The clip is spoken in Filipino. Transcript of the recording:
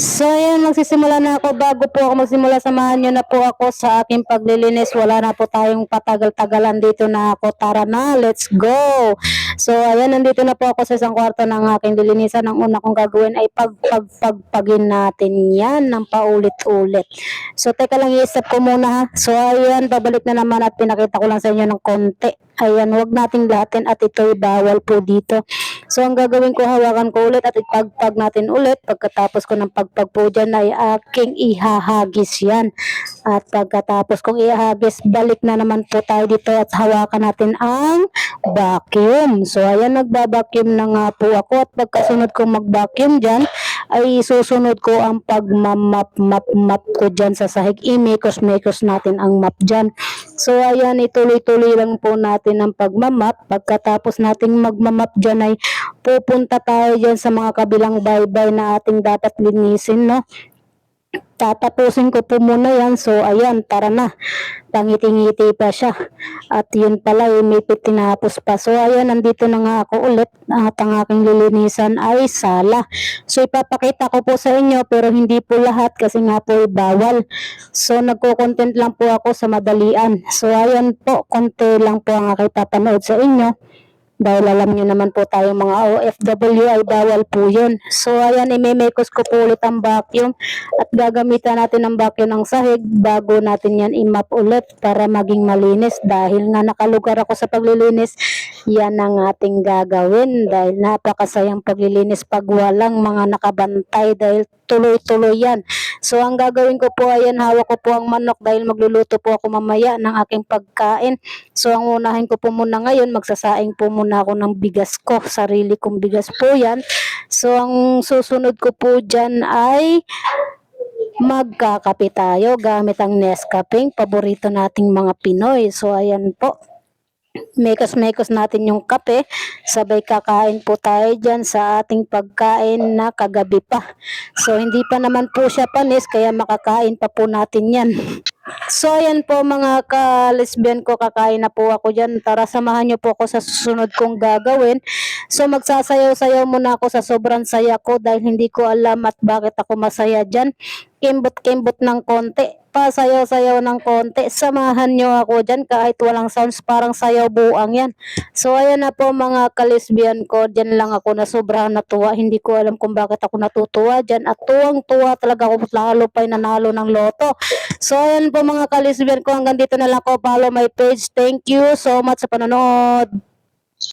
So ayan, magsisimula na ako. Bago po ako magsimula, samahan nyo na po ako sa aking paglilinis. Wala na po tayong patagal-tagalan dito na ako. Tara na, let's go! So ayan, nandito na po ako sa isang kwarto ng aking lilinisan. Ang una kong gagawin ay pagpagpagpagin natin yan ng paulit-ulit. So teka lang, i-step ko muna ha. So ayan, babalik na naman at pinakita ko lang sa inyo ng konti. Ayan, wag nating lahatin at ito'y bawal po dito. So ang gagawin ko, hawakan ko ulit at ipagpag natin ulit. Pagkatapos ko ng pagpag po dyan ay aking ihahagis yan. At pagkatapos kong ihahagis, balik na naman po tayo dito at hawakan natin ang vacuum. So ayan, nagbabacuum na nga po ako at pagkasunod kong mag-vacuum dyan, ay susunod ko ang pagmamap-map ko dyan sa sahig. Imikos-mikos natin ang map dyan. So ayan, ituloy-tuloy lang po natin ang pagmamap. Pagkatapos nating magmamap dyan ay pupunta tayo dyan sa mga kabilang baybay na ating dapat linisin, no? Tatapusin ko po muna yan. So ayan, tara na. Pangiti-ngiti pa siya. At yun pala, may tinapos pa. So ayan, nandito na nga ako ulit. At ang aking lilinisan ay sala. So ipapakita ko po sa inyo, pero hindi po lahat kasi nga po ay bawal. So nagko-content lang po ako sa madalian. So ayan po, konti lang po ang aking papanood sa inyo. Dahil alam nyo naman po tayong mga OFW ay bawal po yun. So ayan, imemekos ko po ulit ang vacuum at gagamitan natin ang vacuum ng sahig bago natin yan i-map ulit para maging malinis. Dahil nga nakalugar ako sa paglilinis, yan ang ating gagawin. Dahil napakasayang paglilinis pag walang mga nakabantay dahil tuloy-tuloy yan. So ang gagawin ko po, ayan, hawak ko po ang manok dahil magluluto po ako mamaya ng aking pagkain. So ang unahin ko po muna ngayon, magsasaing po muna ako ng bigas ko, sarili kong bigas po yan. So ang susunod ko po dyan ay magkakape tayo gamit ang Nescafe, paborito nating mga Pinoy. So ayan po, mekos-mekos natin yung kape, sabay kakain po tayo dyan sa ating pagkain na kagabi pa. So hindi pa naman po siya panis, kaya makakain pa po natin yan. So ayan po mga ka-lesbian ko, kakain na po ako dyan. Tara, samahan nyo po ako sa susunod kong gagawin. So magsasayaw-sayaw muna ako sa sobrang saya ko dahil hindi ko alam at bakit ako masaya dyan. Kimbot-kimbot ng konti, pasayaw-sayaw ng konti. Samahan nyo ako dyan kahit walang sounds, parang sayaw buang yan. So ayan na po mga ka-lesbian ko, dyan lang ako na sobrang natuwa. Hindi ko alam kung bakit ako natutuwa dyan at tuwang-tuwa talaga ako, lalo pa'y nanalo ng loto. So ayan po mga ka-lesbian ko, hanggang dito na lang ako. Follow my page. Thank you so much sa panonood.